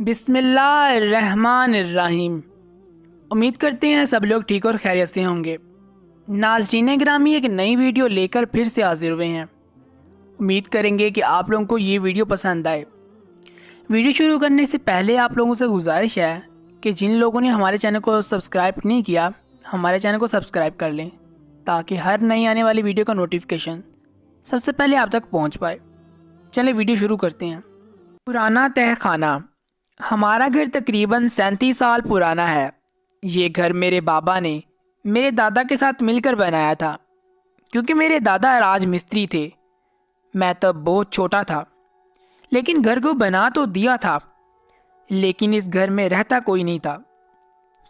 بسم اللہ الرحمن الرحیم۔ امید کرتے ہیں سب لوگ ٹھیک اور خیریت سے ہوں گے۔ ناظرین گرامی، ایک نئی ویڈیو لے کر پھر سے حاضر ہوئے ہیں۔ امید کریں گے کہ آپ لوگوں کو یہ ویڈیو پسند آئے۔ ویڈیو شروع کرنے سے پہلے آپ لوگوں سے گزارش ہے کہ جن لوگوں نے ہمارے چینل کو سبسکرائب نہیں کیا، ہمارے چینل کو سبسکرائب کر لیں تاکہ ہر نئی آنے والی ویڈیو کا نوٹیفیکیشن سب سے پہلے آپ تک پہنچ پائے۔ چلیں ویڈیو شروع کرتے ہیں۔ پرانا تہ خانہ۔ ہمارا گھر تقریباً 37 سال پرانا ہے۔ یہ گھر میرے بابا نے میرے دادا کے ساتھ مل کر بنایا تھا، کیونکہ میرے دادا راج مستری تھے۔ میں تب بہت چھوٹا تھا، لیکن گھر کو بنا تو دیا تھا، لیکن اس گھر میں رہتا کوئی نہیں تھا،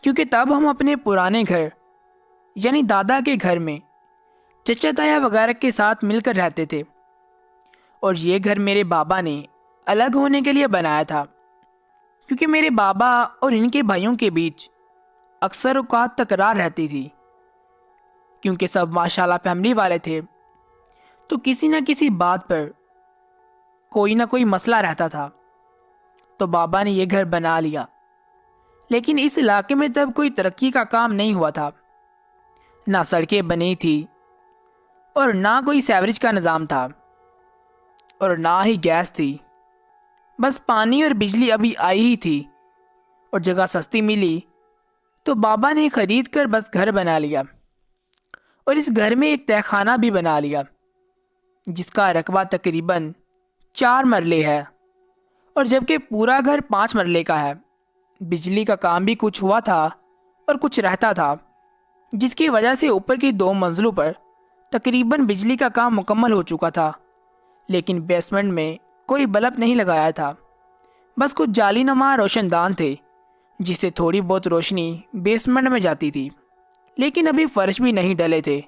کیونکہ تب ہم اپنے پرانے گھر یعنی دادا کے گھر میں چچا تایا وغیرہ کے ساتھ مل کر رہتے تھے، اور یہ گھر میرے بابا نے الگ ہونے کے لیے بنایا تھا، کیونکہ میرے بابا اور ان کے بھائیوں کے بیچ اکثر اوقات تکرار رہتی تھی۔ کیونکہ سب ماشاءاللہ فیملی والے تھے، تو کسی نہ کسی بات پر کوئی نہ کوئی مسئلہ رہتا تھا، تو بابا نے یہ گھر بنا لیا۔ لیکن اس علاقے میں تب کوئی ترقی کا کام نہیں ہوا تھا، نہ سڑکیں بنی تھی اور نہ کوئی سیوریج کا نظام تھا، اور نہ ہی گیس تھی۔ بس پانی اور بجلی ابھی آئی ہی تھی، اور جگہ سستی ملی تو بابا نے خرید کر بس گھر بنا لیا، اور اس گھر میں ایک تہ خانہ بھی بنا لیا، جس کا رقبہ تقریباً 4 مرلے ہے، اور جبکہ پورا گھر 5 مرلے کا ہے۔ بجلی کا کام بھی کچھ ہوا تھا اور کچھ رہتا تھا، جس کی وجہ سے اوپر کی 2 منزلوں پر تقریباً بجلی کا کام مکمل ہو چکا تھا، لیکن بیسمنٹ میں کوئی بلب نہیں لگایا تھا، بس کچھ جالی نما روشن دان تھے، جس سے تھوڑی بہت روشنی بیسمنٹ میں جاتی تھی، لیکن ابھی فرش بھی نہیں ڈلے تھے،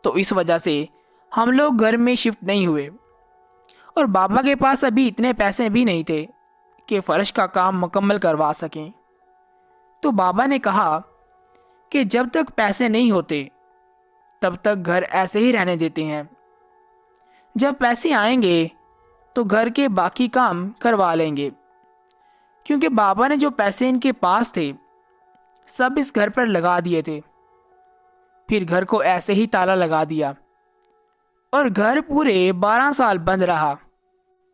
تو اس وجہ سے ہم لوگ گھر میں شفٹ نہیں ہوئے، اور بابا کے پاس ابھی اتنے پیسے بھی نہیں تھے کہ فرش کا کام مکمل کروا سکیں۔ تو بابا نے کہا کہ جب تک پیسے نہیں ہوتے تب تک گھر ایسے ہی رہنے دیتے ہیں، جب پیسے آئیں گے تو گھر کے باقی کام کروا لیں گے۔ کیونکہ بابا نے جو پیسے ان کے پاس تھے سب اس گھر پر لگا دیے تھے، پھر گھر کو ایسے ہی تالا لگا دیا، اور گھر پورے 12 سال بند رہا۔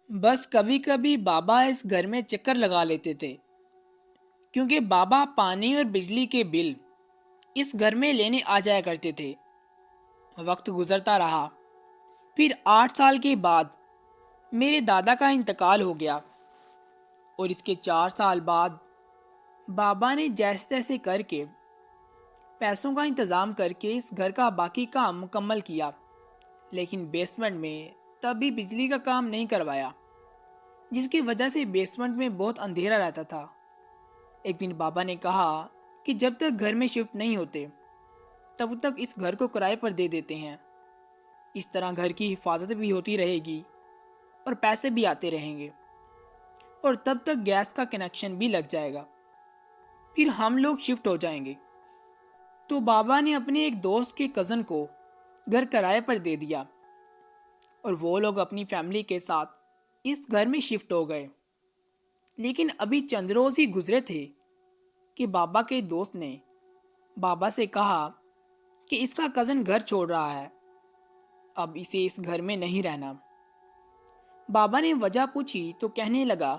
بس کبھی کبھی بابا اس گھر میں چکر لگا لیتے تھے، کیونکہ بابا پانی اور بجلی کے بل اس گھر میں لینے آ جایا کرتے تھے۔ وقت گزرتا رہا، پھر 8 سال کے بعد میرے دادا کا انتقال ہو گیا، اور اس کے 4 سال بعد بابا نے جیسے تیسے کر کے پیسوں کا انتظام کر کے اس گھر کا باقی کام مکمل کیا، لیکن بیسمنٹ میں تب بھی بجلی کا کام نہیں کروایا، جس کی وجہ سے بیسمنٹ میں بہت اندھیرا رہتا تھا۔ ایک دن بابا نے کہا کہ جب تک گھر میں شفٹ نہیں ہوتے تب تک اس گھر کو کرائے پر دے دیتے ہیں، اس طرح گھر کی حفاظت بھی ہوتی رہے گی اور پیسے بھی آتے رہیں گے، اور تب تک گیس کا کنیکشن بھی لگ جائے گا، پھر ہم لوگ شفٹ ہو جائیں گے۔ تو بابا نے اپنے ایک دوست کے کزن کو گھر کرائے پر دے دیا، اور وہ لوگ اپنی فیملی کے ساتھ اس گھر میں شفٹ ہو گئے۔ لیکن ابھی چند روز ہی گزرے تھے کہ بابا کے دوست نے بابا سے کہا کہ اس کا کزن گھر چھوڑ رہا ہے، اب اسے اس گھر میں نہیں رہنا۔ بابا نے وجہ پوچھی تو کہنے لگا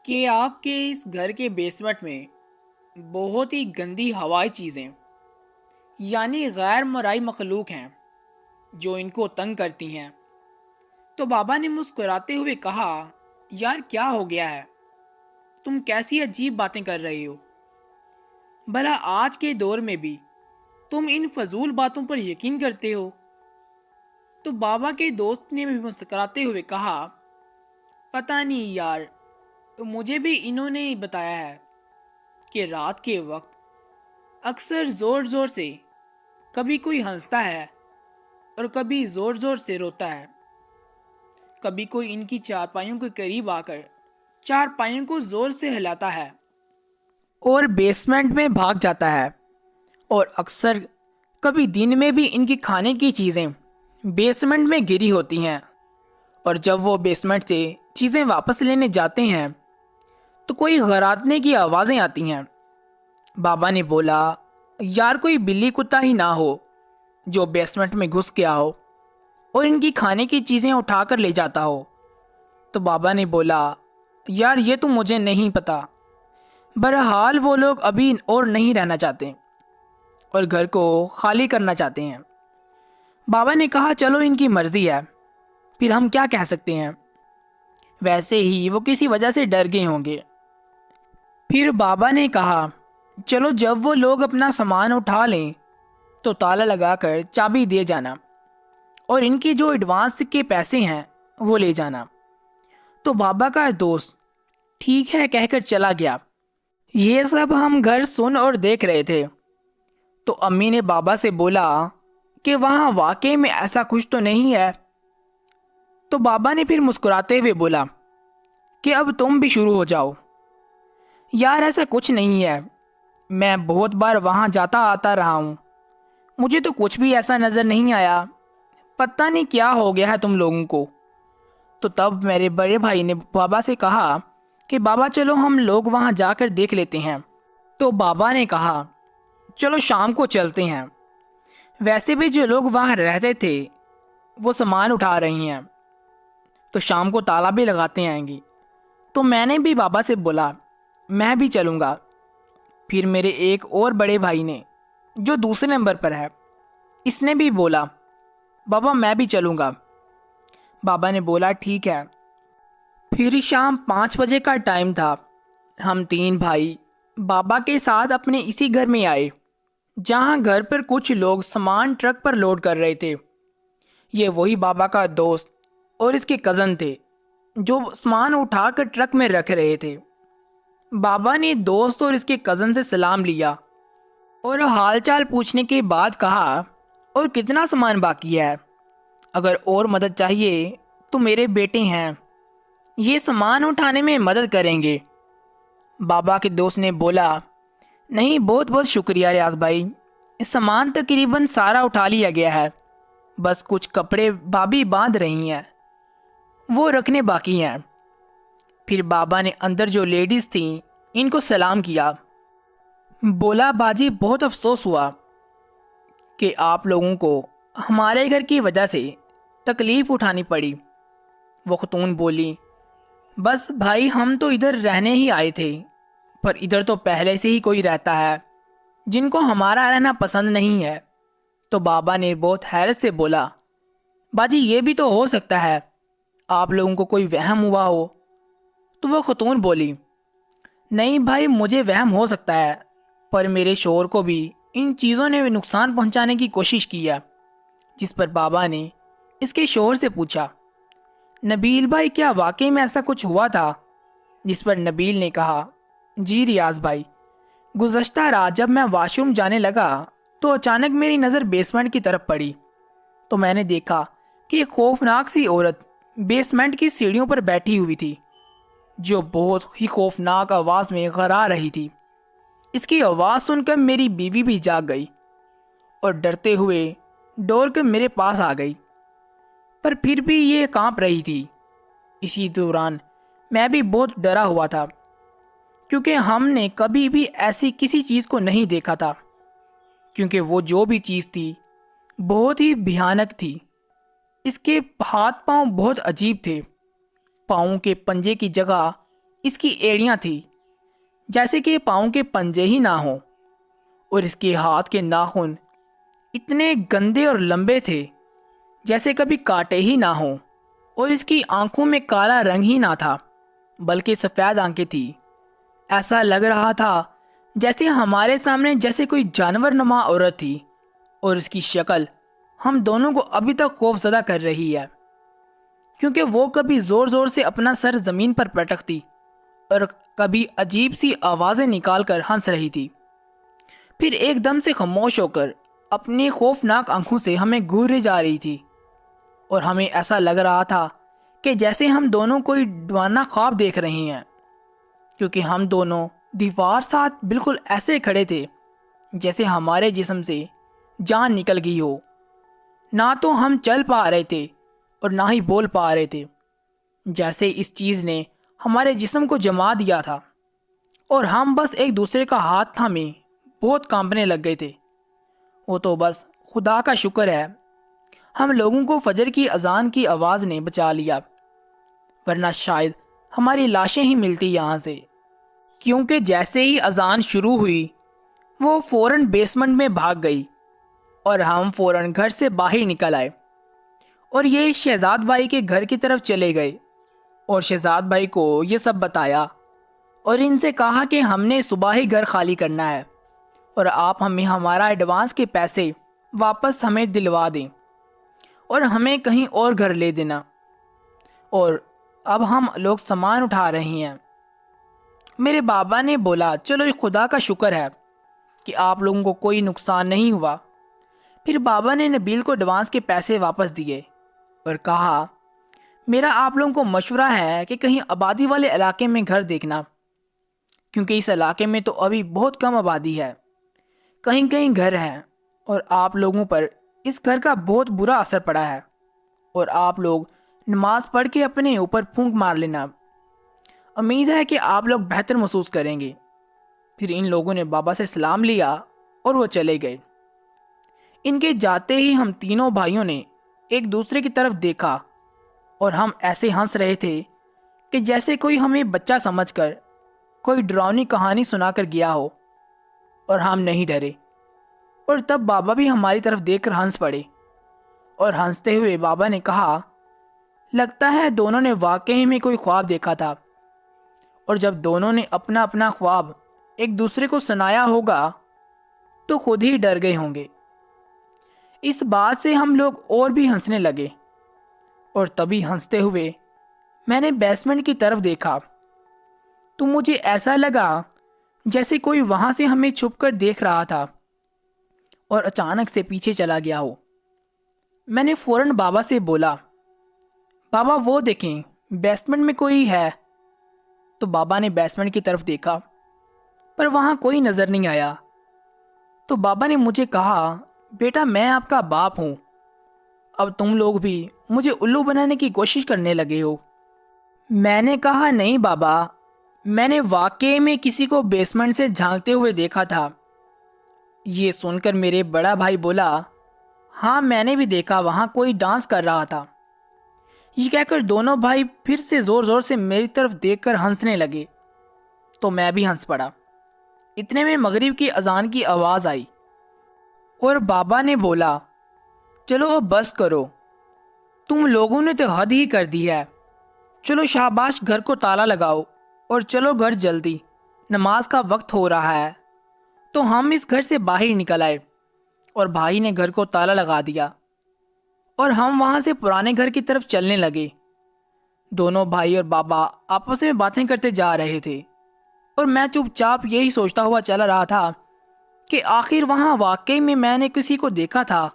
کہ آپ کے اس گھر کے بیسمنٹ میں بہت ہی گندی ہوائی چیزیں یعنی غیر مرئی مخلوق ہیں جو ان کو تنگ کرتی ہیں۔ تو بابا نے مسکراتے ہوئے کہا، یار کیا ہو گیا ہے، تم کیسی عجیب باتیں کر رہے ہو، بھلا آج کے دور میں بھی تم ان فضول باتوں پر یقین کرتے ہو؟ تو بابا کے دوست نے بھی مسکراتے ہوئے کہا، پتہ نہیں یار، مجھے بھی انہوں نے ہی بتایا ہے کہ رات کے وقت اکثر زور زور سے کبھی کوئی ہنستا ہے اور کبھی زور زور سے روتا ہے، کبھی کوئی ان کی چارپائیوں کے قریب آ کر چارپائیوں کو زور سے ہلاتا ہے اور بیسمنٹ میں بھاگ جاتا ہے، اور اکثر کبھی دن میں بھی ان کی کھانے کی چیزیں بیسمنٹ میں گری ہوتی ہیں، اور جب وہ بیسمنٹ سے چیزیں واپس لینے جاتے ہیں تو کوئی غراٹنے کی آوازیں آتی ہیں۔ بابا نے بولا، یار کوئی بلی کتا ہی نہ ہو جو بیسمنٹ میں گھس گیا ہو اور ان کی کھانے کی چیزیں اٹھا کر لے جاتا ہو۔ تو بابا نے بولا، یار یہ تو مجھے نہیں پتا، بہرحال وہ لوگ ابھی اور نہیں رہنا چاہتے اور گھر کو خالی کرنا چاہتے ہیں۔ بابا نے کہا، چلو ان کی مرضی ہے، پھر ہم کیا کہہ سکتے ہیں، ویسے ہی وہ کسی وجہ سے ڈر گئے ہوں گے۔ پھر بابا نے کہا، چلو جب وہ لوگ اپنا سامان اٹھا لیں تو تالا لگا کر چابی دے جانا اور ان کی جو ایڈوانس کے پیسے ہیں وہ لے جانا۔ تو بابا کا دوست ٹھیک ہے کہہ کر چلا گیا۔ یہ سب ہم گھر سن اور دیکھ رہے تھے۔ تو امی نے بابا سے بولا کہ وہاں واقعی میں ایسا کچھ تو نہیں ہے؟ تو بابا نے پھر مسکراتے ہوئے بولا کہ اب تم بھی شروع ہو جاؤ۔ یار ایسا کچھ نہیں ہے، میں بہت بار وہاں جاتا آتا رہا ہوں، مجھے تو کچھ بھی ایسا نظر نہیں آیا، پتہ نہیں کیا ہو گیا ہے تم لوگوں کو۔ تو تب میرے بڑے بھائی نے بابا سے کہا کہ بابا چلو ہم لوگ وہاں جا کر دیکھ لیتے ہیں۔ تو بابا نے کہا، چلو شام کو چلتے ہیں، ویسے بھی جو لوگ وہاں رہتے تھے وہ سامان اٹھا رہی ہیں تو شام کو تالا بھی لگاتے آئیں گی۔ تو میں نے بھی بابا سے بولا، میں بھی چلوں گا۔ پھر میرے ایک اور بڑے بھائی نے جو دوسرے نمبر پر ہے، اس نے بھی بولا، بابا میں بھی چلوں گا۔ بابا نے بولا ٹھیک ہے۔ پھر شام 5 بجے کا ٹائم تھا، ہم 3 بھائی بابا کے ساتھ اپنے اسی گھر میں آئے جہاں گھر پر کچھ لوگ سامان ٹرک پر لوڈ کر رہے تھے۔ یہ وہی بابا کا دوست اور اس کے کزن تھے جو سامان اٹھا کر ٹرک میں رکھ رہے تھے۔ بابا نے دوست اور اس کے کزن سے سلام لیا اور حال چال پوچھنے کے بعد کہا، اور کتنا سامان باقی ہے؟ اگر اور مدد چاہیے تو میرے بیٹے ہیں، یہ سامان اٹھانے میں مدد کریں گے۔ بابا کے دوست نے بولا، نہیں بہت بہت شکریہ ریاض بھائی، اس سامان تقریباً سارا اٹھا لیا گیا ہے، بس کچھ کپڑے بھابھی باندھ رہی ہیں، وہ رکھنے باقی ہیں۔ پھر بابا نے اندر جو لیڈیز تھیں ان کو سلام کیا، بولا باجی بہت افسوس ہوا کہ آپ لوگوں کو ہمارے گھر کی وجہ سے تکلیف اٹھانی پڑی۔ وہ خاتون بولی، بس بھائی ہم تو ادھر رہنے ہی آئے تھے، پر ادھر تو پہلے سے ہی کوئی رہتا ہے جن کو ہمارا رہنا پسند نہیں ہے۔ تو بابا نے بہت حیرت سے بولا، باجی یہ بھی تو ہو سکتا ہے آپ لوگوں کو کوئی وہم ہوا ہو۔ تو وہ خاتون بولی، نہیں بھائی مجھے وہم ہو سکتا ہے، پر میرے شوہر کو بھی ان چیزوں نے نقصان پہنچانے کی کوشش کی ہے۔ جس پر بابا نے اس کے شوہر سے پوچھا، نبیل بھائی کیا واقعی میں ایسا کچھ ہوا تھا؟ جس پر نبیل نے کہا، جی ریاض بھائی، گزشتہ رات جب میں واش روم جانے لگا تو اچانک میری نظر بیسمنٹ کی طرف پڑی، تو میں نے دیکھا کہ ایک خوفناک سی عورت بیسمنٹ کی سیڑھیوں پر بیٹھی ہوئی تھی جو بہت ہی خوفناک آواز میں غرا رہی تھی۔ اس کی آواز سن کر میری بیوی بھی جاگ گئی اور ڈرتے ہوئے دوڑ کر میرے پاس آ گئی، پر پھر بھی یہ کانپ رہی تھی۔ اسی دوران میں بھی بہت ڈرا ہوا تھا کیونکہ ہم نے کبھی بھی ایسی کسی چیز کو نہیں دیکھا تھا، کیونکہ وہ جو بھی چیز تھی بہت ہی بھیانک تھی۔ اس کے ہاتھ پاؤں بہت عجیب تھے، پاؤں کے پنجے کی جگہ اس کی ایڑیاں تھیں جیسے کہ پاؤں کے پنجے ہی نہ ہوں، اور اس کے ہاتھ کے ناخن اتنے گندے اور لمبے تھے جیسے کبھی کاٹے ہی نہ ہوں، اور اس کی آنکھوں میں کالا رنگ ہی نہ تھا بلکہ سفید آنکھیں تھی۔ ایسا لگ رہا تھا جیسے ہمارے سامنے جیسے کوئی جانور نما عورت تھی، اور اس کی شکل ہم دونوں کو ابھی تک خوف زدہ کر رہی ہے، کیونکہ وہ کبھی زور زور سے اپنا سر زمین پر پٹکتی اور کبھی عجیب سی آوازیں نکال کر ہنس رہی تھی، پھر ایک دم سے خاموش ہو کر اپنی خوفناک آنکھوں سے ہمیں گھورے جا رہی تھی، اور ہمیں ایسا لگ رہا تھا کہ جیسے ہم دونوں کوئی ڈراونا خواب دیکھ رہے ہیں، کیونکہ ہم دونوں دیوار ساتھ بالکل ایسے کھڑے تھے جیسے ہمارے جسم سے جان نکل گئی ہو۔ نہ تو ہم چل پا رہے تھے اور نہ ہی بول پا رہے تھے، جیسے اس چیز نے ہمارے جسم کو جما دیا تھا۔ اور ہم بس ایک دوسرے کا ہاتھ تھامے بہت کانپنے لگ گئے تھے۔ وہ تو بس خدا کا شکر ہے ہم لوگوں کو فجر کی اذان کی آواز نے بچا لیا، ورنہ شاید ہماری لاشیں ہی ملتی یہاں سے، کیونکہ جیسے ہی اذان شروع ہوئی وہ فوراً بیسمنٹ میں بھاگ گئی اور ہم فوراً گھر سے باہر نکل آئے اور یہ شہزاد بھائی کے گھر کی طرف چلے گئے اور شہزاد بھائی کو یہ سب بتایا اور ان سے کہا کہ ہم نے صبح ہی گھر خالی کرنا ہے اور آپ ہمیں ہمارا ایڈوانس کے پیسے واپس ہمیں دلوا دیں اور ہمیں کہیں اور گھر لے دینا، اور اب ہم لوگ سامان اٹھا رہے ہیں۔ میرے بابا نے بولا چلو خدا کا شکر ہے کہ آپ لوگوں کو کوئی نقصان نہیں ہوا۔ پھر بابا نے نبیل کو ایڈوانس کے پیسے واپس دیے اور کہا میرا آپ لوگوں کو مشورہ ہے کہ کہیں آبادی والے علاقے میں گھر دیکھنا، کیونکہ اس علاقے میں تو ابھی بہت کم آبادی ہے، کہیں کہیں گھر ہیں اور آپ لوگوں پر اس گھر کا بہت برا اثر پڑا ہے، اور آپ لوگ نماز پڑھ کے اپنے اوپر پھونک مار لینا، امید ہے کہ آپ لوگ بہتر محسوس کریں گے۔ پھر ان لوگوں نے بابا سے سلام لیا اور وہ چلے گئے۔ ان کے جاتے ہی ہم تینوں بھائیوں نے ایک دوسرے کی طرف دیکھا اور ہم ایسے ہنس رہے تھے کہ جیسے کوئی ہمیں بچہ سمجھ کر کوئی ڈراؤنی کہانی سنا کر گیا ہو، اور ہم نہیں ڈرے۔ اور تب بابا بھی ہماری طرف دیکھ کر ہنس پڑے اور ہنستے ہوئے بابا نے کہا لگتا ہے دونوں نے واقعی میں کوئی خواب دیکھا تھا، اور جب دونوں نے اپنا اپنا خواب ایک دوسرے کو سنایا ہوگا تو خود ہی ڈر گئے ہوں گے۔ اس بات سے ہم لوگ اور بھی ہنسنے لگے، اور تبھی ہنستے ہوئے میں نے بیسمنٹ کی طرف دیکھا تو مجھے ایسا لگا جیسے کوئی وہاں سے ہمیں چھپ کر دیکھ رہا تھا اور اچانک سے پیچھے چلا گیا ہو۔ میں نے فوراً بابا سے بولا بابا وہ دیکھیں بیسمنٹ میں کوئی ہے۔ تو بابا نے بیسمنٹ کی طرف دیکھا پر وہاں کوئی نظر نہیں آیا۔ تو بابا نے مجھے کہا بیٹا میں آپ کا باپ ہوں، اب تم لوگ بھی مجھے الو بنانے کی کوشش کرنے لگے ہو۔ میں نے کہا نہیں بابا، میں نے واقعی میں کسی کو بیسمنٹ سے جھانکتے ہوئے دیکھا تھا۔ یہ سن کر میرے بڑا بھائی بولا ہاں میں نے بھی دیکھا، وہاں کوئی ڈانس کر رہا تھا۔ یہ کہہ کر دونوں بھائی پھر سے زور زور سے میری طرف دیکھ کر ہنسنے لگے تو میں بھی ہنس پڑا۔ اتنے میں مغرب کی اذان کی آواز آئی اور بابا نے بولا چلو اب بس کرو، تم لوگوں نے تو حد ہی کر دی ہے، چلو شاباش گھر کو تالا لگاؤ اور چلو گھر جلدی، نماز کا وقت ہو رہا ہے۔ تو ہم اس گھر سے باہر نکل آئے اور بھائی نے گھر کو تالا لگا دیا اور ہم وہاں سے پرانے گھر کی طرف چلنے لگے۔ دونوں بھائی اور بابا آپس میں باتیں کرتے جا رہے تھے اور میں چپ چاپ یہی سوچتا ہوا چلا رہا تھا کہ آخر وہاں واقعی میں نے کسی کو دیکھا تھا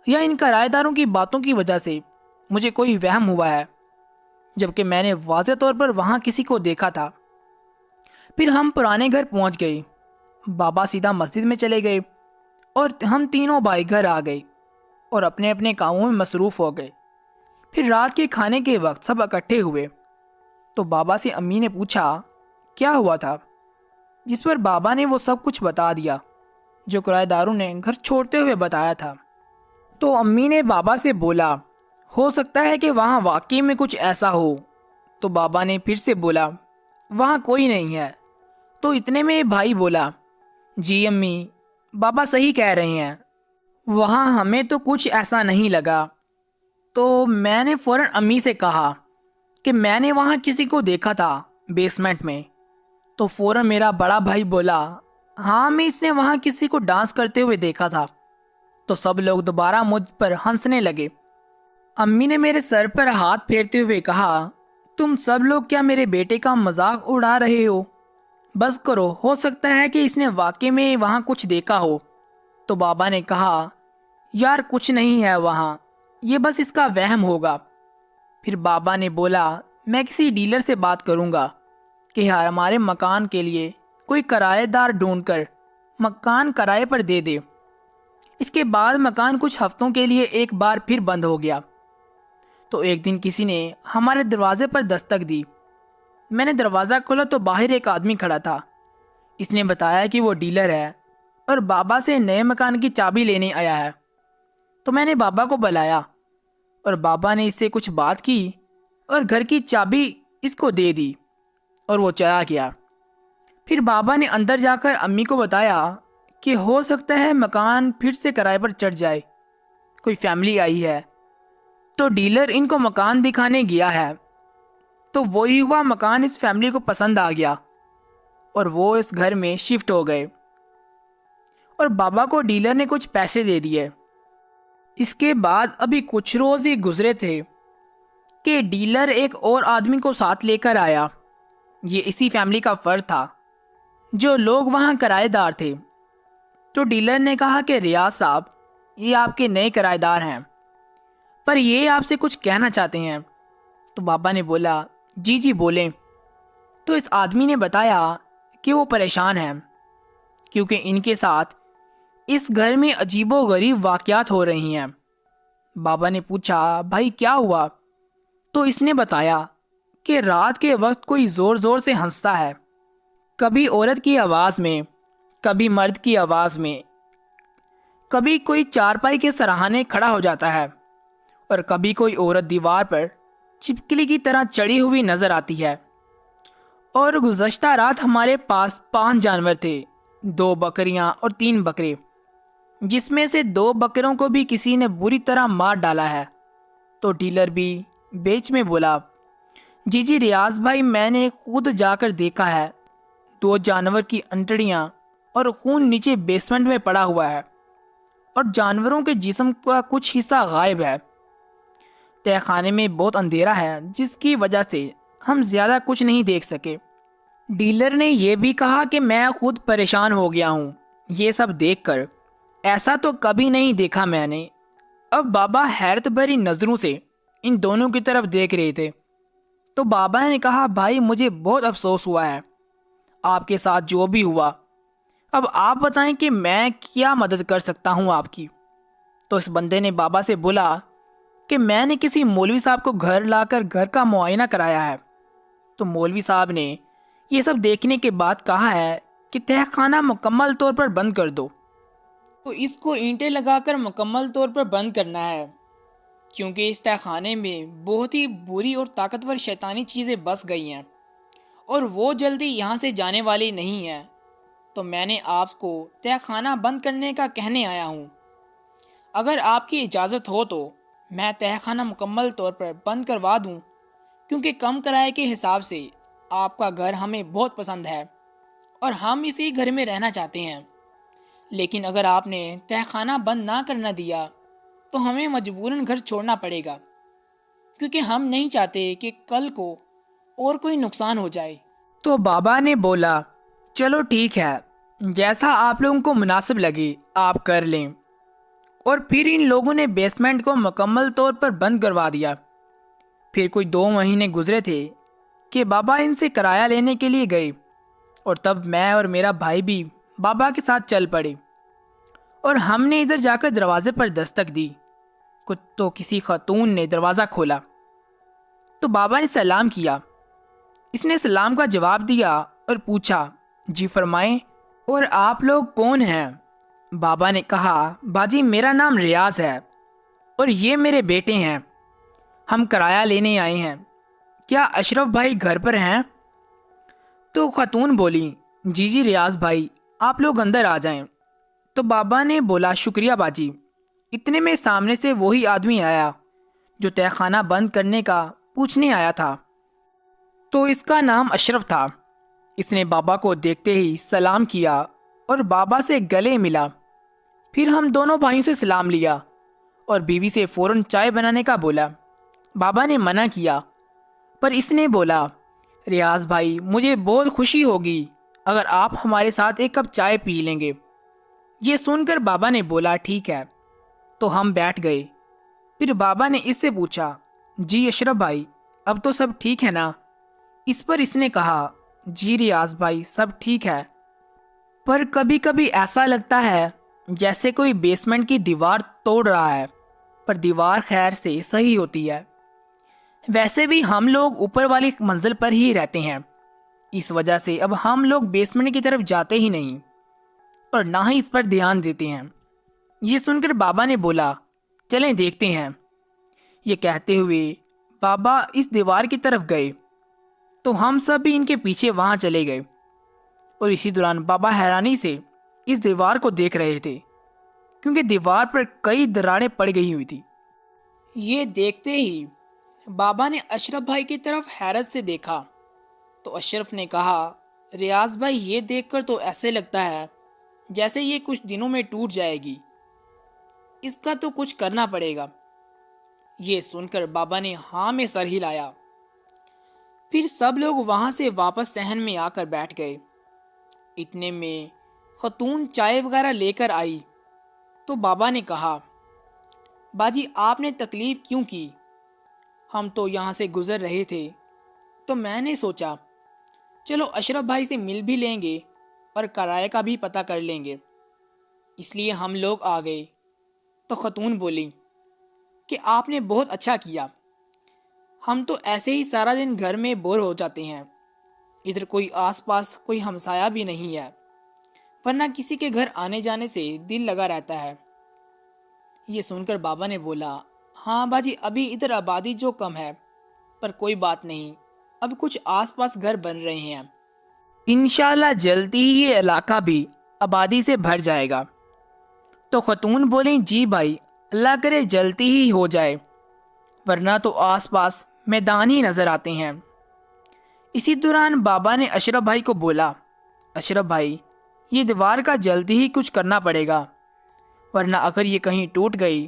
یا ان کرایہ داروں کی باتوں کی وجہ سے مجھے کوئی وہم ہوا ہے، جبکہ میں نے واضح طور پر وہاں کسی کو دیکھا تھا۔ پھر ہم پرانے گھر پہنچ گئے، بابا سیدھا مسجد میں چلے گئے اور ہم تینوں بھائی گھر آ گئے اور اپنے اپنے کاموں میں مصروف ہو گئے۔ پھر رات کے کھانے کے وقت سب اکٹھے ہوئے تو بابا سے امی نے پوچھا کیا ہوا تھا، جس پر بابا نے وہ سب کچھ بتا دیا جو کرایہ داروں نے گھر چھوڑتے ہوئے بتایا تھا۔ تو امی نے بابا سے بولا ہو سکتا ہے کہ وہاں واقعی میں کچھ ایسا ہو۔ تو بابا نے پھر سے بولا وہاں کوئی نہیں ہے۔ تو اتنے میں بھائی بولا جی امی بابا صحیح کہہ رہے ہیں، وہاں ہمیں تو کچھ ایسا نہیں لگا۔ تو میں نے فوراً امی سے کہا کہ میں نے وہاں کسی کو دیکھا تھا بیسمنٹ میں۔ تو فوراً میرا بڑا بھائی بولا ہاں میں اس نے وہاں کسی کو ڈانس کرتے ہوئے دیکھا تھا۔ تو سب لوگ دوبارہ مجھ پر ہنسنے لگے۔ امی نے میرے سر پر ہاتھ پھیرتے ہوئے کہا تم سب لوگ کیا میرے بیٹے کا مذاق اڑا رہے ہو؟ بس کرو، ہو سکتا ہے کہ اس نے واقعی میں وہاں کچھ دیکھا ہو۔ تو بابا نے کہا یار کچھ نہیں ہے وہاں، یہ بس اس کا وہم ہوگا۔ پھر بابا نے بولا میں کسی ڈیلر سے بات کروں گا کہ ہمارے مکان کے لیے کوئی کرایہ دار ڈھونڈ کر مکان کرائے پر دے دے۔ اس کے بعد مکان کچھ ہفتوں کے لیے ایک بار پھر بند ہو گیا۔ تو ایک دن کسی نے ہمارے دروازے پر دستک دی۔ میں نے دروازہ کھولا تو باہر ایک آدمی کھڑا تھا اس نے بتایا کہ وہ ڈیلر ہے اور بابا سے نئے مکان کی چابی لینے آیا ہے۔ تو میں نے بابا کو بلایا اور بابا نے اس سے کچھ بات کی اور گھر کی چابی اس کو دے دی اور وہ چلا گیا۔ پھر بابا نے اندر جا کر امی کو بتایا کہ ہو سکتا ہے مکان پھر سے کرائے پر چڑھ جائے، کوئی فیملی آئی ہے۔ تو ڈیلر ان کو مکان دکھانے گیا ہے، تو وہی ہوا مکان اس فیملی کو پسند آ گیا اور وہ اس گھر میں شفٹ ہو گئے اور بابا کو ڈیلر نے کچھ پیسے دے دیے۔ اس کے بعد ابھی کچھ روز ہی گزرے تھے کہ ڈیلر ایک اور آدمی کو ساتھ لے کر آیا۔ یہ اسی فیملی کا فرد تھا جو لوگ وہاں کرایہ دار تھے۔ تو ڈیلر نے کہا کہ ریاض صاحب، یہ آپ کے نئے کرایہ دار ہیں، پر یہ آپ سے کچھ کہنا چاہتے ہیں۔ تو بابا نے بولا جی جی بولیں۔ تو اس آدمی نے بتایا کہ وہ پریشان ہیں کیونکہ ان کے ساتھ اس گھر میں عجیب و غریب واقعات ہو رہی ہیں۔ بابا نے پوچھا بھائی کیا ہوا؟ تو اس نے بتایا کہ رات کے وقت کوئی زور زور سے ہنستا ہے، کبھی عورت کی آواز میں، کبھی مرد کی آواز میں، کبھی کوئی چارپائی کے سراہانے کھڑا ہو جاتا ہے اور کبھی کوئی عورت دیوار پر چپکلی کی طرح چڑھی ہوئی نظر آتی ہے۔ اور گزشتہ رات ہمارے پاس 5 جانور تھے، 2 بکریاں اور 3 بکرے، جس میں سے 2 بکروں کو بھی کسی نے بری طرح مار ڈالا ہے۔ تو ڈیلر بھی بیچ میں بولا جی جی ریاض بھائی، میں نے خود جا کر دیکھا ہے، 2 جانور کی انٹڑیاں اور خون نیچے بیسمنٹ میں پڑا ہوا ہے اور جانوروں کے جسم کا کچھ حصہ غائب ہے۔ تہہ خانے میں بہت اندھیرا ہے جس کی وجہ سے ہم زیادہ کچھ نہیں دیکھ سکے۔ ڈیلر نے یہ بھی کہا کہ میں خود پریشان ہو گیا ہوں یہ سب دیکھ کر، ایسا تو کبھی نہیں دیکھا میں نے۔ اب بابا حیرت بھری نظروں سے ان دونوں کی طرف دیکھ رہے تھے۔ تو بابا نے کہا بھائی مجھے بہت افسوس ہوا ہے آپ کے ساتھ جو بھی ہوا، اب آپ بتائیں کہ میں کیا مدد کر سکتا ہوں آپ کی۔ تو اس بندے نے بابا سے بولا کہ میں نے کسی مولوی صاحب کو گھر لا کر گھر کا معائنہ کرایا ہے، تو مولوی صاحب نے یہ سب دیکھنے کے بعد کہا ہے کہ تہہ خانہ مکمل طور پر بند کر دو۔ تو اس کو اینٹیں لگا کر مکمل طور پر بند کرنا ہے کیونکہ اس تہہ خانے میں بہت ہی بری اور طاقتور شیطانی چیزیں بس گئی ہیں اور وہ جلدی یہاں سے جانے والی نہیں ہیں۔ تو میں نے آپ کو تہہ خانہ بند کرنے کا کہنے آیا ہوں، اگر آپ کی اجازت ہو تو میں تہہ خانہ مکمل طور پر بند کروا دوں، کیونکہ کم کرائے کے حساب سے آپ کا گھر ہمیں بہت پسند ہے اور ہم اسی گھر میں رہنا چاہتے ہیں۔ لیکن اگر آپ نے تہہ خانہ بند نہ کرنا دیا تو ہمیں مجبوراً گھر چھوڑنا پڑے گا، کیونکہ ہم نہیں چاہتے کہ کل کو اور کوئی نقصان ہو جائے۔ تو بابا نے بولا چلو ٹھیک ہے، جیسا آپ لوگوں کو مناسب لگے آپ کر لیں۔ اور پھر ان لوگوں نے بیسمنٹ کو مکمل طور پر بند کروا دیا۔ پھر کوئی 2 مہینے گزرے تھے کہ بابا ان سے کرایہ لینے کے لیے گئے اور تب میں اور میرا بھائی بھی بابا کے ساتھ چل پڑے اور ہم نے ادھر جا کر دروازے پر دستک دی تو کسی خاتون نے دروازہ کھولا۔ تو بابا نے سلام کیا، اس نے سلام کا جواب دیا اور پوچھا جی فرمائیں اور آپ لوگ کون ہیں؟ بابا نے کہا باجی میرا نام ریاض ہے اور یہ میرے بیٹے ہیں، ہم کرایہ لینے آئے ہیں، کیا اشرف بھائی گھر پر ہیں؟ تو خاتون بولی جی جی ریاض بھائی آپ لوگ اندر آ جائیں۔ تو بابا نے بولا شکریہ باجی۔ اتنے میں سامنے سے وہی آدمی آیا جو تہہ خانہ بند کرنے کا پوچھنے آیا تھا، تو اس کا نام اشرف تھا۔ اس نے بابا کو دیکھتے ہی سلام کیا اور بابا سے گلے ملا، پھر ہم دونوں بھائیوں سے سلام لیا اور بیوی سے فوراً چائے بنانے کا بولا۔ بابا نے منع کیا پر اس نے بولا ریاض بھائی مجھے بہت خوشی ہوگی اگر آپ ہمارے ساتھ ایک کپ چائے پی لیں گے۔ یہ سن کر بابا نے بولا ٹھیک ہے، تو ہم بیٹھ گئے۔ پھر بابا نے اس سے پوچھا جی اشرف بھائی اب تو سب ٹھیک ہے نا؟ اس پر اس نے کہا جی ریاض بھائی سب ٹھیک ہے، پر کبھی کبھی ایسا لگتا ہے جیسے کوئی بیسمنٹ کی دیوار توڑ رہا ہے، پر دیوار خیر سے صحیح ہوتی ہے۔ ویسے بھی ہم لوگ اوپر والی منزل پر ہی رہتے ہیں، اس وجہ سے اب ہم لوگ بیسمنٹ کی طرف جاتے ہی نہیں اور نہ ہی اس پر دھیان دیتے ہیں۔ یہ سن کر بابا نے بولا چلیں دیکھتے ہیں۔ یہ کہتے ہوئے بابا اس دیوار کی طرف گئے تو ہم سب بھی ان کے پیچھے وہاں چلے گئے، اور اسی دوران بابا حیرانی سے اس دیوار کو دیکھ رہے تھے کیونکہ دیوار پر کئی دراڑیں پڑ گئی ہوئی تھی۔ یہ دیکھتے ہی بابا نے اشرف بھائی کی طرف حیرت سے دیکھا تو اشرف نے کہا ریاض بھائی یہ دیکھ کر تو ایسے لگتا ہے جیسے یہ کچھ دنوں میں ٹوٹ جائے گی، اس کا تو کچھ کرنا پڑے گا۔ یہ سن کر بابا نے ہاں میں سر ہلایا۔ پھر سب لوگ وہاں سے واپس صحن میں آ کر بیٹھ گئے۔ اتنے میں خاتون چائے وغیرہ لے کر آئی تو بابا نے کہا باجی آپ نے تکلیف کیوں کی؟ ہم تو یہاں سے گزر رہے تھے تو میں نے سوچا چلو اشرف بھائی سے مل بھی لیں گے اور کرائے کا بھی پتہ کر لیں گے، اس لیے ہم لوگ آ گئے۔ تو خاتون بولی کہ آپ نے بہت اچھا کیا، ہم تو ایسے ہی سارا دن گھر میں بور ہو جاتے ہیں، ادھر کوئی آس پاس کوئی ہمسایہ بھی نہیں ہے، ورنہ کسی کے گھر آنے جانے سے دل لگا رہتا ہے۔ یہ سن کر بابا نے بولا ہاں باجی ابھی ادھر آبادی جو کم ہے، پر کوئی بات نہیں، اب کچھ آس پاس گھر بن رہے ہیں، انشاءاللہ جلدی ہی یہ علاقہ بھی آبادی سے بھر جائے گا۔ تو خاتون بولیں جی بھائی اللہ کرے جلدی ہی ہو جائے، ورنہ تو آس پاس میدان ہی نظر آتے ہیں۔ اسی دوران بابا نے اشرف بھائی کو بولا اشرف بھائی یہ دیوار کا جلدی ہی کچھ کرنا پڑے گا، ورنہ اگر یہ کہیں ٹوٹ گئی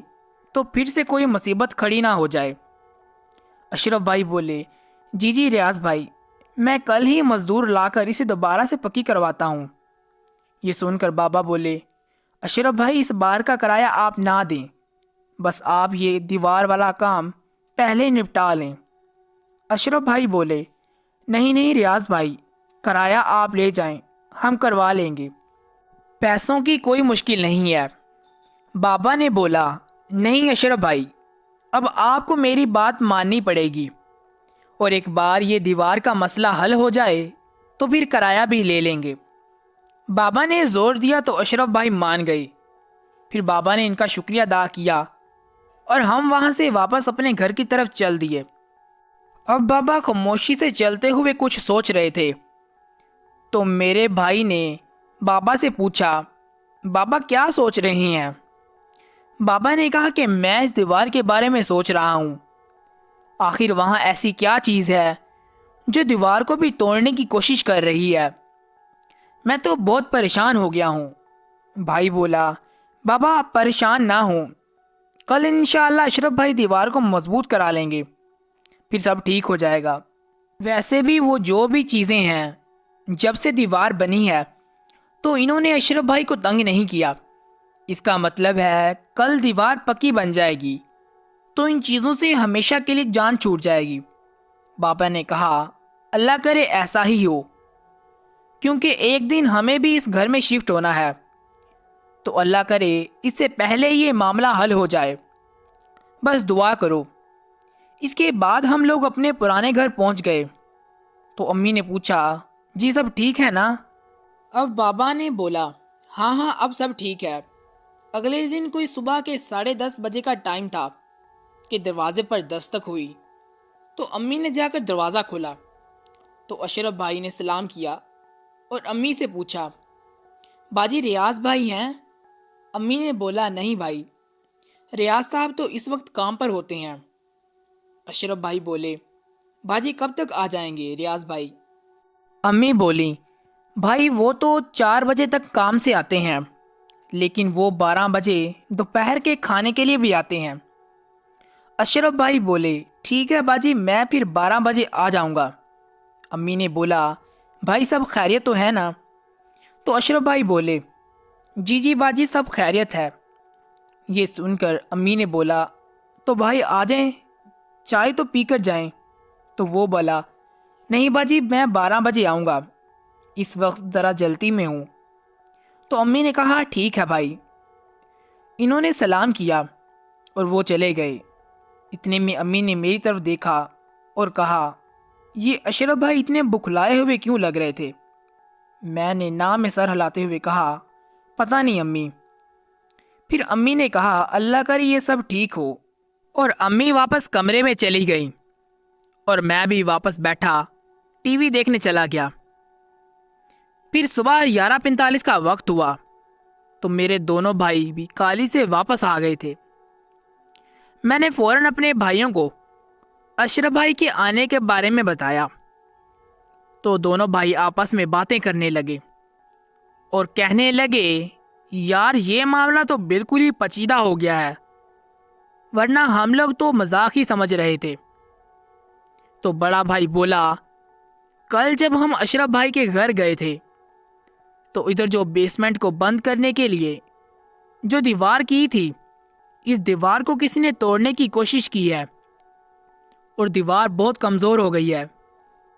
تو پھر سے کوئی مصیبت کھڑی نہ ہو جائے۔ اشرف بھائی بولے جی ریاض بھائی میں کل ہی مزدور لا کر اسے دوبارہ سے پکی کرواتا ہوں۔ یہ سن کر بابا بولے اشرف بھائی اس بار کا کرایہ آپ نہ دیں، بس آپ یہ دیوار والا کام پہلے نپٹا لیں۔ اشرف بھائی بولے نہیں ریاض بھائی کرایہ آپ لے جائیں، ہم کروا لیں گے، پیسوں کی کوئی مشکل نہیں ہے۔ بابا نے بولا نہیں اشرف بھائی اب آپ کو میری بات ماننی پڑے گی، اور ایک بار یہ دیوار کا مسئلہ حل ہو جائے تو پھر کرایہ بھی لے لیں گے۔ بابا نے زور دیا تو اشرف بھائی مان گئے۔ پھر بابا نے ان کا شکریہ ادا کیا اور ہم وہاں سے واپس اپنے گھر کی طرف چل دیے۔ اب بابا خاموشی سے چلتے ہوئے کچھ سوچ رہے تھے تو میرے بھائی نے بابا سے پوچھا بابا کیا سوچ رہے ہیں؟ بابا نے کہا کہ میں اس دیوار کے بارے میں سوچ رہا ہوں، آخر وہاں ایسی کیا چیز ہے جو دیوار کو بھی توڑنے کی کوشش کر رہی ہے؟ میں تو بہت پریشان ہو گیا ہوں۔ بھائی بولا بابا آپ پریشان نہ ہوں، کل انشاءاللہ اشرف بھائی دیوار کو مضبوط کرا لیں گے، پھر سب ٹھیک ہو جائے گا۔ ویسے بھی وہ جو بھی چیزیں ہیں جب سے دیوار بنی ہے تو انہوں نے اشرف بھائی کو تنگ نہیں کیا، اس کا مطلب ہے کل دیوار پکی بن جائے گی تو ان چیزوں سے ہمیشہ کے لیے جان چھوٹ جائے گی۔ بابا نے کہا اللہ کرے ایسا ہی ہو، کیونکہ ایک دن ہمیں بھی اس گھر میں شفٹ ہونا ہے، تو اللہ کرے اس سے پہلے یہ معاملہ حل ہو جائے، بس دعا کرو۔ اس کے بعد ہم لوگ اپنے پرانے گھر پہنچ گئے تو امی نے پوچھا جی سب ٹھیک ہے نا؟ اب بابا نے بولا ہاں اب سب ٹھیک ہے۔ اگلے دن کوئی صبح کے 10:30 بجے کا ٹائم تھا کہ دروازے پر دستک ہوئی تو امی نے جا کر دروازہ کھولا تو اشرف بھائی نے سلام کیا اور امی سے پوچھا باجی ریاض بھائی ہیں؟ امی نے بولا نہیں بھائی، ریاض صاحب تو اس وقت کام پر ہوتے ہیں۔ اشرف بھائی بولے باجی کب تک آ جائیں گے ریاض بھائی؟ امی بولی بھائی وہ تو 4 بجے تک کام سے آتے ہیں، لیکن وہ 12 بجے دوپہر کے کھانے کے لیے بھی آتے ہیں۔ اشرف بھائی بولے ٹھیک ہے باجی میں پھر 12 بجے آ جاؤں گا۔ امی نے بولا بھائی سب خیریت تو ہے نا؟ تو اشرف بھائی بولے جی باجی سب خیریت ہے۔ یہ سن کر امی نے بولا تو بھائی آ جائیں، چائے تو پی کر جائیں۔ تو وہ بولا نہیں باجی میں 12 بجے آؤں گا، اس وقت ذرا جلدی میں ہوں۔ تو امی نے کہا ٹھیک ہے بھائی۔ انہوں نے سلام کیا اور وہ چلے گئے۔ اتنے میں امی نے میری طرف دیکھا اور کہا یہ اشرف بھائی اتنے بکھلائے ہوئے کیوں لگ رہے تھے؟ میں نے نام میں سر ہلاتے ہوئے کہا، پتہ نہیں امی۔ پھر امی نے کہا، اللہ کرے یہ سب ٹھیک ہو، اور امی واپس کمرے میں چلی گئی اور میں بھی واپس بیٹھا ٹی وی دیکھنے چلا گیا۔ پھر صبح 11:45 کا وقت ہوا تو میرے دونوں بھائی بھی کالی سے واپس آ گئے تھے۔ میں نے فوراً اپنے بھائیوں کو اشرف بھائی کے آنے کے بارے میں بتایا تو دونوں بھائی آپس میں باتیں کرنے لگے اور کہنے لگے، یار یہ معاملہ تو بالکل ہی پیچیدہ ہو گیا ہے، ورنہ ہم لوگ تو مذاق ہی سمجھ رہے تھے۔ تو بڑا بھائی بولا، کل جب ہم اشرف بھائی کے گھر گئے تھے تو ادھر جو بیسمنٹ کو بند کرنے کے لیے جو دیوار کی تھی، اس دیوار کو کسی نے توڑنے کی کوشش کی ہے اور دیوار بہت کمزور ہو گئی ہے۔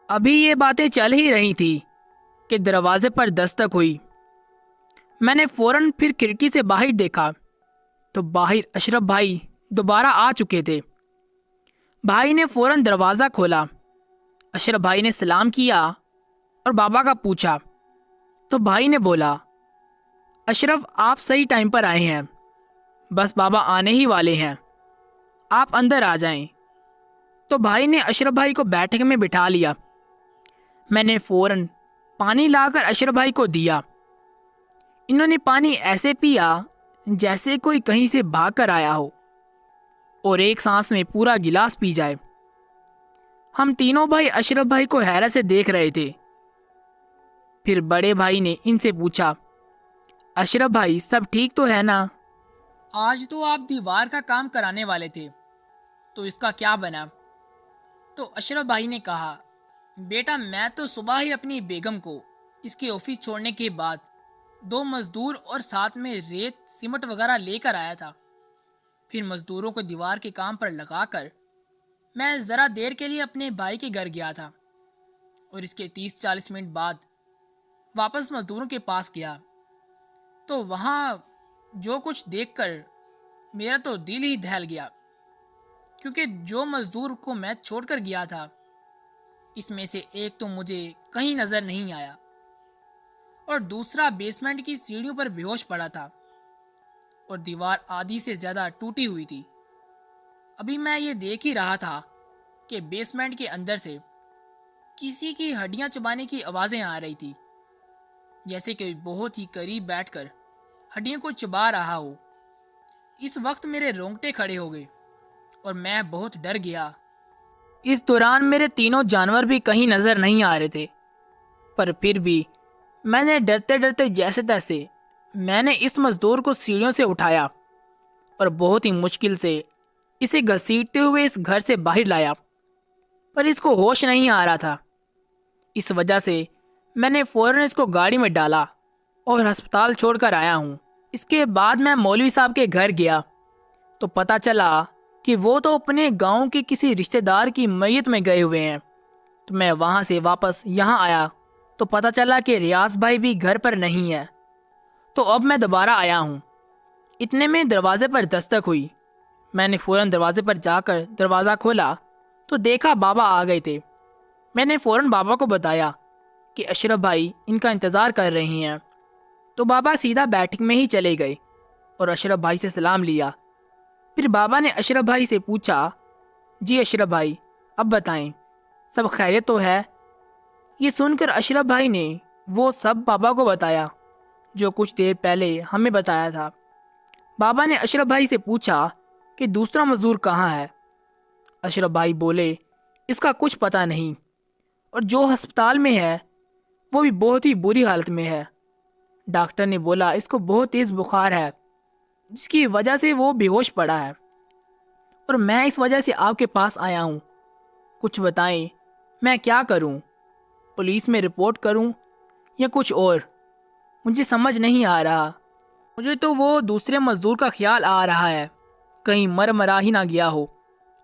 ابھی یہ باتیں چل ہی رہی تھی کہ دروازے پر دستک ہوئی۔ میں نے فوراً پھر کھڑکی سے باہر دیکھا تو باہر اشرف بھائی دوبارہ آ چکے تھے۔ بھائی نے فوراً دروازہ کھولا، اشرف بھائی نے سلام کیا اور بابا کا پوچھا تو بھائی نے بولا، اشرف آپ صحیح ٹائم پر آئے ہیں، بس بابا آنے ہی والے ہیں، آپ اندر آ جائیں۔ تو بھائی نے اشرف بھائی کو بیٹھک میں بٹھا لیا۔ میں نے فوراً پانی لا کر اشرف بھائی کو دیا۔ انہوں نے پانی ایسے پیا جیسے کوئی کہیں سے بھاگ کر آیا ہو اور ایک سانس میں پورا گلاس پی جائے۔ ہم تینوں بھائی اشرف بھائی کو حیرت سے دیکھ رہے تھے۔ پھر بڑے بھائی نے ان سے پوچھا، اشرف بھائی سب ٹھیک تو ہے نا؟ آج تو آپ دیوار کا کام کرانے والے تھے، تو اس کا کیا بنا؟ تو اشرف بھائی نے کہا، بیٹا میں تو صبح ہی اپنی بیگم کو اس کے آفس چھوڑنے کے بعد 2 مزدور اور ساتھ میں ریت سیمنٹ وغیرہ لے کر آیا تھا۔ پھر مزدوروں کو دیوار کے کام پر لگا کر میں ذرا دیر کے لیے اپنے بھائی کے گھر گیا تھا اور اس کے 30-40 منٹ بعد واپس مزدوروں کے پاس گیا تو وہاں جو کچھ دیکھ کر میرا تو دل ہی دہل گیا، کیونکہ جو مزدور کو میں چھوڑ کر گیا تھا اس میں سے ایک تو مجھے کہیں نظر نہیں آیا اور دوسرا بیسمنٹ کی سیڑھیوں پر بے ہوش پڑا تھا اور دیوار آدھی سے زیادہ ٹوٹی ہوئی تھی۔ ابھی میں یہ دیکھ ہی رہا تھا کہ بیسمنٹ کے اندر سے کسی کی ہڈیاں چبانے کی آوازیں آ رہی تھی، جیسے کہ بہت ہی قریب بیٹھ کر ہڈیوں کو چبا رہا ہو۔ اس وقت میرے رونگٹے کھڑے ہو گئے اور میں بہت ڈر گیا۔ اس دوران میرے تینوں جانور بھی کہیں نظر نہیں آ رہے تھے، پر پھر بھی میں نے ڈرتے ڈرتے جیسے تیسے میں نے اس مزدور کو سیڑھیوں سے اٹھایا اور بہت ہی مشکل سے اسے گھسیٹتے ہوئے اس گھر سے باہر لایا، پر اس کو ہوش نہیں آ رہا تھا۔ اس وجہ سے میں نے فوراً اس کو گاڑی میں ڈالا اور ہسپتال چھوڑ کر آیا ہوں۔ اس کے بعد میں مولوی صاحب کے گھر گیا تو پتہ چلا کہ وہ تو اپنے گاؤں کے کسی رشتہ دار کی میت میں گئے ہوئے ہیں۔ تو میں وہاں سے واپس یہاں آیا تو پتہ چلا کہ ریاض بھائی بھی گھر پر نہیں ہے، تو اب میں دوبارہ آیا ہوں۔ اتنے میں دروازے پر دستک ہوئی۔ میں نے فوراً دروازے پر جا کر دروازہ کھولا تو دیکھا بابا آ گئے تھے۔ میں نے فوراً بابا کو بتایا کہ اشرف بھائی ان کا انتظار کر رہے ہیں، تو بابا سیدھا بیٹھک میں ہی چلے گئے اور اشرف بھائی سے سلام لیا۔ پھر بابا نے اشرف بھائی سے پوچھا، جی اشرف بھائی اب بتائیں سب خیریت تو ہے؟ یہ سن کر اشرف بھائی نے وہ سب بابا کو بتایا جو کچھ دیر پہلے ہمیں بتایا تھا۔ بابا نے اشرف بھائی سے پوچھا کہ دوسرا مزدور کہاں ہے؟ اشرف بھائی بولے، اس کا کچھ پتہ نہیں، اور جو ہسپتال میں ہے وہ بھی بہت ہی بری حالت میں ہے۔ ڈاکٹر نے بولا اس کو بہت تیز بخار ہے جس کی وجہ سے وہ بے ہوش پڑا ہے، اور میں اس وجہ سے آپ کے پاس آیا ہوں۔ کچھ بتائیں میں کیا کروں؟ پولیس میں رپورٹ کروں یا کچھ اور؟ مجھے سمجھ نہیں آ رہا۔ مجھے تو وہ دوسرے مزدور کا خیال آ رہا ہے، کہیں مر مرا ہی نہ گیا ہو،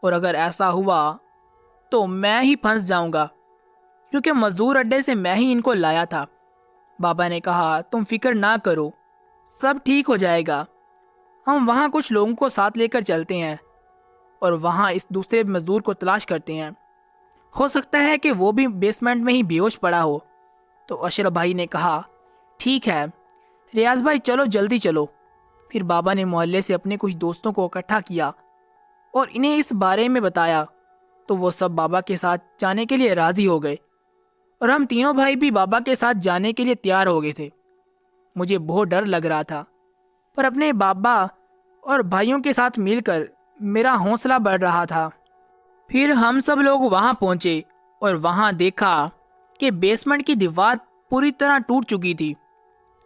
اور اگر ایسا ہوا تو میں ہی پھنس جاؤں گا، کیونکہ مزدور اڈے سے میں ہی ان کو لایا تھا۔ بابا نے کہا، تم فکر نہ کرو، سب ٹھیک ہو جائے گا۔ ہم وہاں کچھ لوگوں کو ساتھ لے کر چلتے ہیں اور وہاں اس دوسرے مزدور کو تلاش کرتے ہیں، ہو سکتا ہے کہ وہ بھی بیسمنٹ میں ہی بے ہوش پڑا ہو۔ تو اشرف بھائی نے کہا ٹھیک ہے ریاض بھائی چلو جلدی چلو۔ پھر بابا نے محلے سے اپنے کچھ دوستوں کو اکٹھا کیا اور انہیں اس بارے میں بتایا، تو وہ سب بابا کے ساتھ جانے کے لیے راضی ہو گئے اور ہم تینوں بھائی بھی بابا کے ساتھ جانے کے لیے تیار ہو گئے تھے۔ مجھے بہت ڈر لگ رہا تھا، پر اپنے بابا اور بھائیوں کے ساتھ مل کر میرا حوصلہ بڑھ رہا تھا۔ پھر ہم سب لوگ وہاں پہنچے اور وہاں دیکھا کہ بیسمنٹ کی دیوار پوری طرح ٹوٹ چکی تھی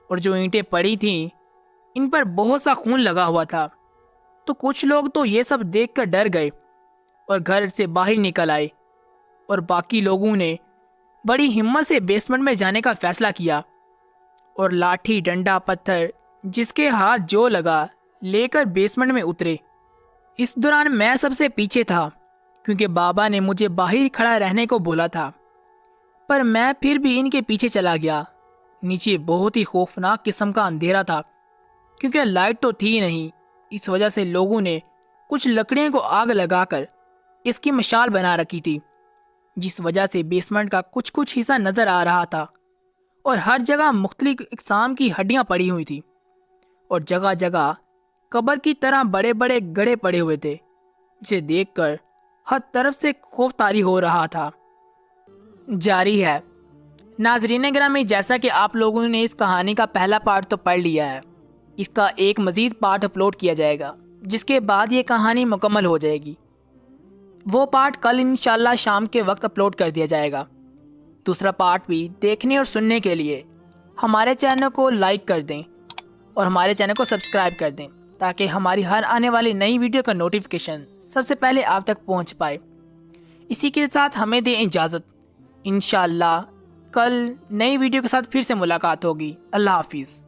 اور جو اینٹیں پڑی تھیں ان پر بہت سا خون لگا ہوا تھا۔ تو کچھ لوگ تو یہ سب دیکھ کر ڈر گئے اور گھر سے باہر نکل آئے، اور باقی لوگوں نے بڑی ہمت سے بیسمنٹ میں جانے کا فیصلہ کیا اور لاٹھی ڈنڈا پتھر جس کے ہاتھ جو لگا لے کر بیسمنٹ میں اترے۔ اس دوران میں سب سے پیچھے تھا کیونکہ بابا نے مجھے باہر کھڑا رہنے کو بولا تھا، پر میں پھر بھی ان کے پیچھے چلا گیا۔ نیچے بہت ہی خوفناک قسم کا اندھیرا تھا کیونکہ لائٹ تو تھی نہیں، اس وجہ سے لوگوں نے کچھ لکڑیوں کو آگ لگا کر اس کی مشال بنا رکھی تھی، جس وجہ سے بیسمنٹ کا کچھ کچھ حصہ نظر آ رہا تھا اور ہر جگہ مختلف اقسام کی ہڈیاں پڑی ہوئی تھی اور جگہ جگہ قبر کی طرح بڑے بڑے گڑھے پڑے ہوئے تھے، جسے دیکھ کر ہر طرف سے خوف طاری ہو رہا تھا۔ جاری ہے۔ ناظرین گرامی، جیسا کہ آپ لوگوں نے اس کہانی کا پہلا پارٹ تو پڑھ لیا ہے، اس کا ایک مزید پارٹ اپلوڈ کیا جائے گا جس کے بعد یہ کہانی مکمل ہو جائے گی۔ وہ پارٹ کل انشاءاللہ شام کے وقت اپلوڈ کر دیا جائے گا۔ دوسرا پارٹ بھی دیکھنے اور سننے کے لیے ہمارے چینل کو لائک کر دیں اور ہمارے چینل کو سبسکرائب کر دیں تاکہ ہماری ہر آنے والی نئی ویڈیو کا نوٹیفیکیشن سب سے پہلے آپ تک پہنچ پائے۔ اسی کے ساتھ ہمیں دیں اجازت، انشاءاللہ کل نئی ویڈیو کے ساتھ پھر سے ملاقات ہوگی۔ اللہ حافظ۔